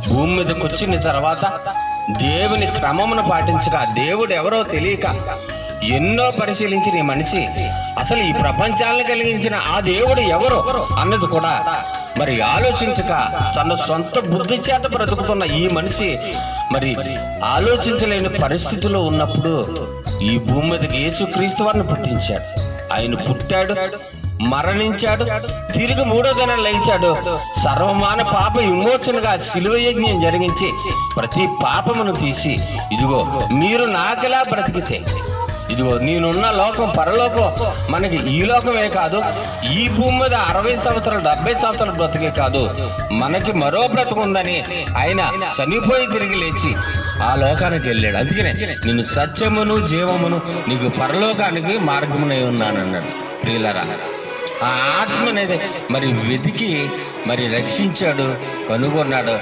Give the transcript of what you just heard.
భూమి మీదకి వచ్చిన తర్వాత దేవుని క్రమమును పాటించక, దేవుడు ఎవరో తెలియక ఎన్నో పరిశీలించిన ఈ మనిషి అసలు ఈ ప్రపంచాలను కలిగించిన ఆ దేవుడు ఎవరు అన్నది కూడా మరి ఆలోచించక తన సొంత బుద్ధి చేత బ్రతుకుతున్న ఈ మనిషి మరి ఆలోచించలేని పరిస్థితిలో ఉన్నప్పుడు ఈ భూమి మీదకి యేసుక్రీస్తు వారిని పుట్టించాడు. ఆయన పుట్టాడు, మరణించాడు, తిరిగి 3వ దినం లేచాడు. సర్వమాన పాప విమోచనగా శిలువ యజ్ఞం జరిగించి ప్రతి పాపమును తీసి, ఇదిగో మీరు నాకెలా బ్రతికితే, ఇదిగో నేనున్న లోకం పరలోకం, మనకి ఈ లోకమే కాదు, ఈ భూమి మీద 60 సంవత్సరాలు 70 సంవత్సరాలు బ్రతికే కాదు, మనకి మరో బ్రతుకుందని ఆయన చనిపోయి తిరిగి లేచి ఆ లోకానికి వెళ్ళాడు. అందుకనే నేను సత్యమును జీవమును నీకు పరలోకానికి మార్గమునై ఉన్నానన్నాడు. ప్రియులారా, ఆ ఆత్మ అనేది మరి వెతికి మరి రక్షించాడు, కనుగొన్నాడు.